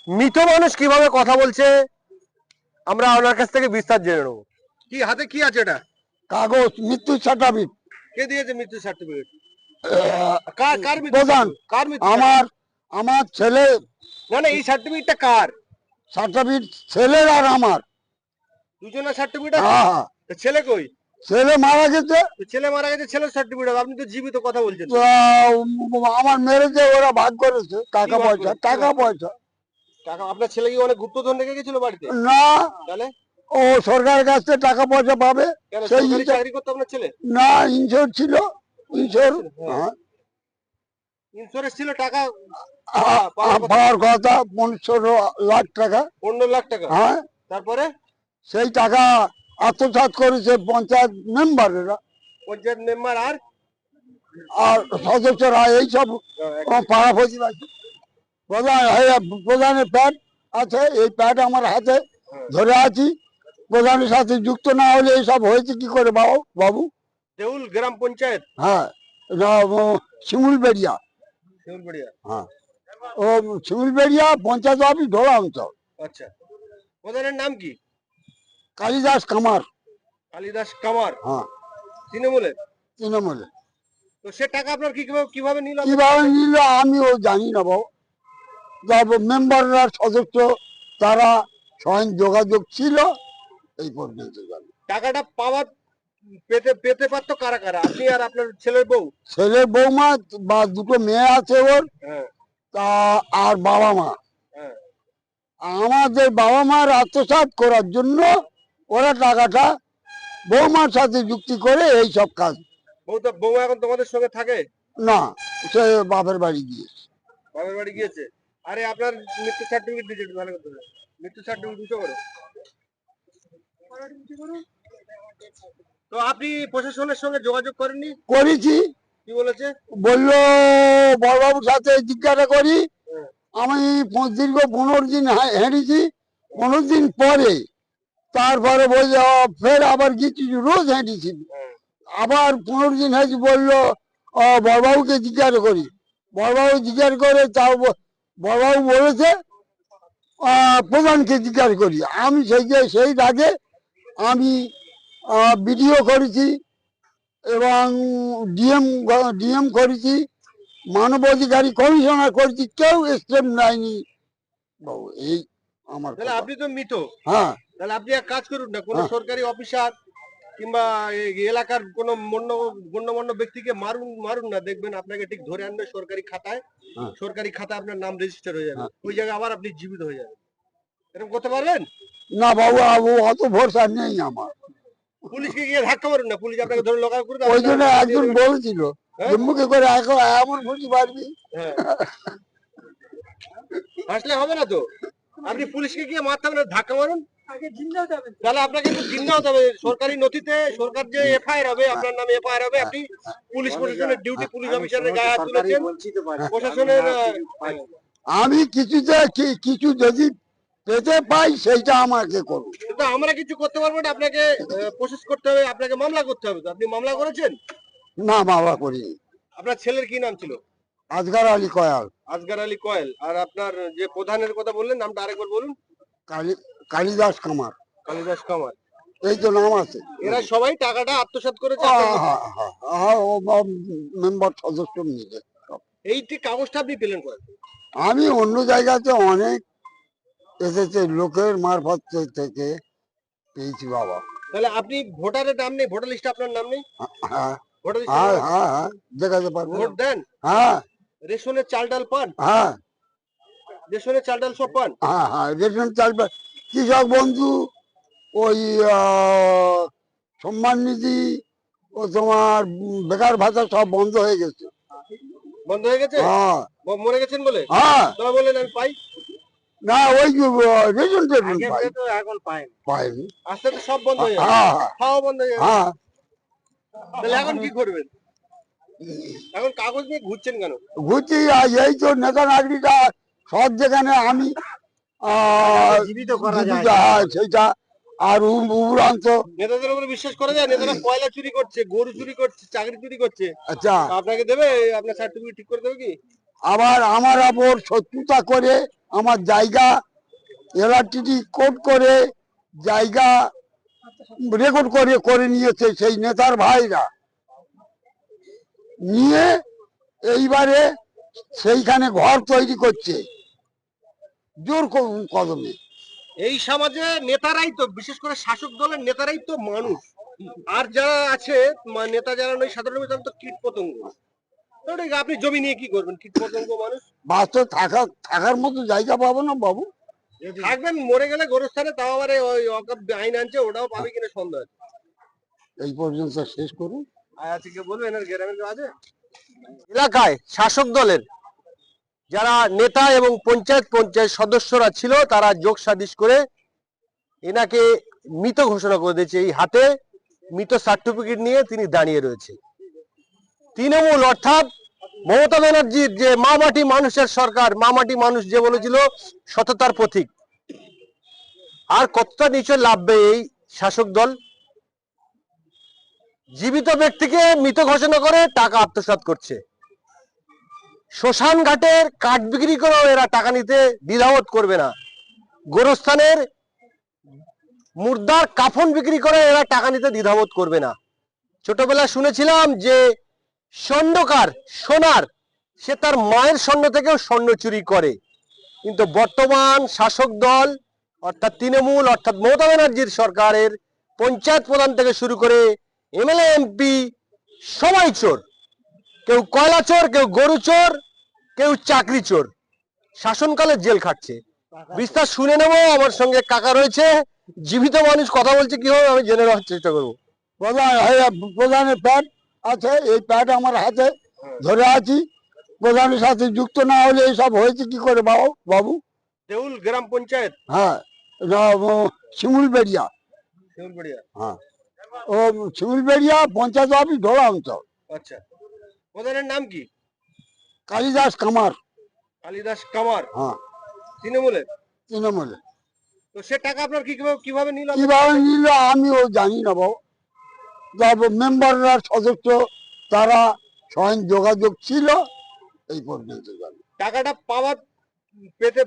মৃত মানুষ কিভাবে কথা বলছে আমরা ওনার কাছ থেকে বিস্তার জেনে নেবো। কি হাতে কি আছে এটা? কাগজ, মৃত্যু সার্টিফিকেট। কে দিয়েছে মৃত্যু সার্টিফিকেট? কার মৃত্যু প্রধান certificate? কার মৃত্যু আমার আমার ছেলে না না, এই সার্টিফিকেটটা কার? সার্টিফিকেট ছেলের আর আমার। দুজনের সার্টিফিকেট আছে? হ্যাঁ হ্যাঁ, তা ছেলে কই? ছেলে মারা গেছে। তো ছেলে মারা গেছে, ছেলের সার্টিফিকেট, আপনি তো জীবিত কথা বলছেন। আমার মেরেছে, ওরা ভাগ করেছে টাকা ভাগ পয়সা, করেছে? টাকা পয়সা। টাকা আপনার ছেলে কি অনেক গুপ্তধন রেখে গেছিল বাড়িতে? না, তাহলে ও সরকারের কাছ থেকে টাকা পয়সা পাবে। কেন সেই সরকারি হিসাব- চাকরি করতো আপনার ছেলে? না, ইনশোর ছিল, ইনশোর। হ্যাঁ। ইন্স্যুরেন্স ছিল, টাকা পাওয়ার কথা 15 লাখ টাকা। 15 লাখ টাকা? হ্যাঁ, তারপরে সেই টাকা আত্মসাৎ করেছে পঞ্চায়েত মেম্বারেরা পঞ্চায়েত মেম্বার আর আর সদস্যরা, এইসব পাড়া প্রতিবাসী। প্রধানের প্যাড আছে, এই প্যাড আমার হাতে ধরে আছি। প্রধানের সাথে যুক্ত না হলে এইসব হয়েছে কি করে বাবু? দেউল গ্রাম পঞ্চায়েত? হ্যাঁ, শিমুলবেড়িয়া। শিমুলবেড়িয়া? হ্যাঁ, ও শিমুলবেড়িয়া পঞ্চায়েত অফিস ধরা অঞ্চল। আচ্ছা, প্রধানের নাম কি? কালিদাস কামার। কালিদাস কামার? হ্যাঁ, তৃণমূলের? তৃণমূলে। তো সে টাকা আপনার কিভাবে নিল? কিভাবে নিল আমিও জানি না বাবু। মেম্বাররা, সদস্য, তারা স্বয়ং যোগাযোগ ছিল, এই পর্যন্ত জানি। টাকাটা পাওয়ার পেতে পারতো কারা কারা? আপনি আর আপনার ছেলের বউ? ছেলের বৌমা বা দুটো মেয়ে আছে ওর, হ্যাঁ তা আর বাবা মা। হ্যাঁ। আমাদের বাবা মার আত্মসাৎ করার জন্য ওরা টাকাটা বৌমার সাথে যুক্তি করে এই সব কাজ। বউ এখন তোমাদের সঙ্গে থাকে না, সে বাপের বাড়ি গিয়েছে। বাপের বাড়ি গিয়েছে? আরে আপনার মৃত্যু সার্টিফিকেট দিয়েছে, ভালো কথা। মৃত্যু সার্টিফিকেট উঁচু করো। তো আপনি প্রশাসনের সঙ্গে যোগাযোগ করেননি? করেছি। কি বলেছে? বললো বড়বাবুর সাথে জিজ্ঞাসা করি। হ্যাঁ। আমি দীর্ঘ 15 দিন হেঁটেছি। 15 দিন পরে তারপরে বলছে ফের আবার গেছি, রোজ হেঁটেছি। আবার 15 দিন হয়েছে, বললো বড়বাবুকে জিজ্ঞাসা করি। বড়বাবু জিজ্ঞাসা করে তাও বড়বাবু বলেছে প্রধানকে জিজ্ঞাসা করি। আমি সেই আগে আমি বিডিও করেছি এবং ডিএম করেছি, মানবাধিকারী কমিশনার করেছি, কেউ স্টেপ নেয়নি বাবু। এই আমার তাহলে কথা। আপনি তো মৃত। হ্যাঁ, তাহলে আপনি এক কাজ করুন না, কোনো হ্যাঁ। সরকারি অফিসার কিংবা এই এলাকার কোনো গণ্যমান্য ব্যক্তিকে মারুন না, দেখবেন আপনাকে ঠিক ধরে আনবে সরকারি খাতায়। হ্যাঁ। সরকারি খাতায় আপনার নাম রেজিস্টার হয়ে যাবে, হ্যাঁ। ওই জায়গায় আবার আপনি জীবিত হয়ে যাবেন। এরকম করতে পারবেন? না বাবু, অত ভরসা নেই আমার। পুলিশকে গিয়ে ধাক্কা মারুন না, পুলিশ আপনাকে ধরে লোকাল করে দেবে। ওই জন্য একজন বলেছিল হ্যাঁ? যে মুখে করে এমন খুশি পারবি। হ্যাঁ। আসলে হবে না তো, আপনি পুলিশকে গিয়ে মারতে হবে না, ধাক্কা মারুন। তাহলে আপনাকে একটু জিন্দা হতে হবে। সরকারি নথিতে সরকার যে এফআইআর হবে, আপনার নামে এফআইআর হবে। আপনি পুলিশ প্রশাসনের ডিউটি, পুলিশ অফিসারের গায়ে হাত তুলেছেন, প্রশাসনের আমি কিছু যদি পেতে পাই সেইটা আমাকে করুন। কিন্তু আমরা কিছু করতে পারবো না। আপনাকে প্রসেস করতে হবে, আপনাকে মামলা করতে হবে। তো আপনি মামলা করেছেন? না, বাবা করিনি। আপনার ছেলের কি নাম ছিল? আজগার আলী কয়াল। আসগার আলী কয়েল। আর আপনার যে প্রধানের কথা বললেন, নামটা আরেকবার বলুন। কালিদাস কামার। কালিদাস কামার। এই তো নাম আছে। এরা সবাই টাকাটা আত্মসাৎ করেছে মেম্বার সদস্য মিলে। এইটি কাগজটা আপনি পেলেন কোথায়? আমি অন্য জায়গাতে অনেক এসেছে, লোকের মারফত থেকে পেয়েছি বাবা। তাহলে আপনি ভোটারের নাম নেই, ভোটার লিস্টে আপনার নাম নেই? হ্যাঁ ভোটার হ্যাঁ লিস্টে হ্যাঁ হ্যাঁ, দেখাতে পারবো। ভোট দেন? হ্যাঁ রেশনের চাল ডাল পান? হ্যাঁ রেশনের চাল ডাল সব পান? হ্যাঁ হ্যাঁ, রেশন চালবে। কৃষক বন্ধু, ওই সম্মান নিধি, ও তোমার বেকার ভাতা সব বন্ধ হয়ে গেছে। বন্ধ হয়ে গেছে? হ্যাঁ মরে গেছেন বলে? হ্যাঁ। তোরা বললেন আমি পাই না, ওই রেশন এখন পাইনি। আস্তে আস্তে সব বন্ধ হয়ে যাবে, হ্যাঁ খাওয়া বন্ধ হয়ে যাবে। হ্যাঁ। তাহলে এখন কি করবেন? এখন কাগজ নিয়ে ঘুরছেন কেন? ঘুরছি, এই তো নেতা নাগরিকরা সব যেখানে আমি জীবিত করা জীবিত, যায়। হ্যাঁ, সেইটা। আর উপরান্ত নেতাদের উপরে বিশ্বাস করা যায়? নেতারা কয়লা চুরি করছে, গরু চুরি করছে, চাকরি চুরি করছে, আচ্ছা, আপনাকে দেবে? আপনার সার্টিফিকেট ঠিক করে দেবে কি? আবার আমার ওপর শত্রুতা করে আমার জায়গা এলআরটিটি কোড করে জায়গা রেকর্ড করে করে নিয়েছে সেই নেতার ভাইরা নিয়ে এইবারে সেইখানে ঘর তৈরি করছে জোর কদমে। এই সমাজে নেতারাই তো, বিশেষ করে শাসক দলের নেতারাই তো মানুষ, আর যারা আছে নেতা যারা নয় সাধারণ মানুষ, তারা তো কীট পতঙ্গ। তো ঠিক, আপনি জমি নিয়ে কি করবেন? কীট পতঙ্গ মানুষ, বাস্তব থাকার মতো জায়গা পাবো না বাবু। থাকবেন মরে গেলে গোরস্থানে, তাও আবার ওই অকাপ আইন আনছে, ওটাও পাবে কিনা সন্দেহ আছে। এই পর্যন্ত শেষ করুন। আচ্ছা, কে বলবেন আর গ্রামের কেউ আছে? এলাকায় শাসক দলের যারা নেতা এবং পঞ্চায়েত সদস্যরা ছিল, তারা যোগ সালিশ করে এনাকে মৃত ঘোষণা করে দিয়েছে। এই হাতে মৃত সার্টিফিকেট নিয়ে তিনি দাঁড়িয়ে রয়েছে। তৃণমূল অর্থাৎ মমতা ব্যানার্জির যে মা মাটি মানুষের সরকার, মা মাটি মানুষ যে বলেছিল, সততার প্রতীক, আর কতটা নিচে লাভবে এই শাসক দল? জীবিত ব্যক্তিকে মৃত ঘোষণা করে টাকা আত্মসাৎ করছে। শ্মশান ঘাটের কাঠ বিক্রি করেও এরা টাকা নিতে দ্বিধাবোধ করবে না। গোরস্থানের মুর্দার কাফন বিক্রি করে এরা টাকা নিতে দ্বিধাবোধ করবে না। ছোটবেলায় শুনেছিলাম যে স্বর্ণকার, সোনার, সে তার মায়ের স্বর্ণ থেকেও স্বর্ণ চুরি করে। কিন্তু বর্তমান শাসক দল অর্থাৎ তৃণমূল অর্থাৎ মমতা ব্যানার্জির সরকারের পঞ্চায়েত প্রধান থেকে শুরু করে এমএলএ এমপি সবাই চোর। কেউ কয়লা চোর, কেউ গরু চোর, কেউ চাকরি চোর। শাসনকালে জেল খাটছে। বিস্তার শুনে নেব, আমার সঙ্গে কাকা রয়েছে, জীবিত মানুষ কথা বলছে, কি হবে আমি জেনে নেওয়ার চেষ্টা করবো। প্রধানের প্যাড আছে, এই প্যাড আমার হাতে ধরে আছি। প্রধানের সাথে যুক্ত না হলে এইসব হয়েছে কি করে বাবু? দেউল গ্রাম পঞ্চায়েত, হ্যাঁ, শিমুলবেড়িয়া। শিমুলবেড়িয়া, হ্যাঁ, ও শিমুলবেড়িয়া পঞ্চায়েত অফিস ধরা অঞ্চল। আচ্ছা, প্রধানের নাম কি? কালিদাস কামার। কালিদাস কামার, হ্যাঁ, তৃণমূলের। তৃণমূলে। তো সে টাকা আপনার কিভাবে নিল? কিভাবে নিল আমিও জানি না বাবু। মেম্বাররা, সদস্য, তারা স্বয়ং যোগাযোগ ছিল, এই পর্যন্ত জানি। টাকাটা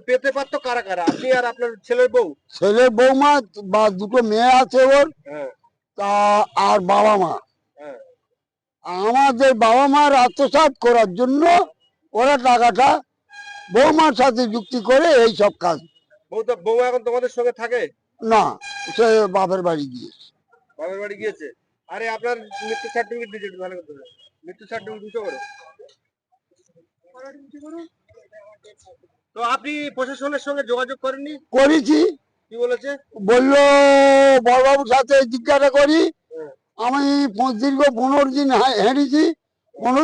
পেতে পারতো কারা কারা? আপনি আর আপনার ছেলের বউ? ছেলের বৌমা বা দুটো মেয়ে আছে ওর, হ্যাঁ, তা আর বাবা মা। হ্যাঁ। আমাদের বাবা মার আত্মসাৎ করার জন্য ওরা টাকাটা বৌমার সাথে যুক্তি করে এই সব কাজ। বউ এখন তোমাদের সঙ্গে থাকে না, সে বাপের বাড়ি গিয়েছে। বাপের বাড়ি গিয়েছে। আরে আপনার মৃত্যু সার্টিফিকেট দিয়েছে, ভালো কথা। মৃত্যু সার্টিফিকেট দিতে করো। তো আপনি প্রশাসনের সঙ্গে যোগাযোগ করেননি? করেছি। কি বলেছে? বললো বড়বাবুর সাথে জিজ্ঞাসা করি। আমি দীর্ঘ 15 দিন হেঁটেছি, 15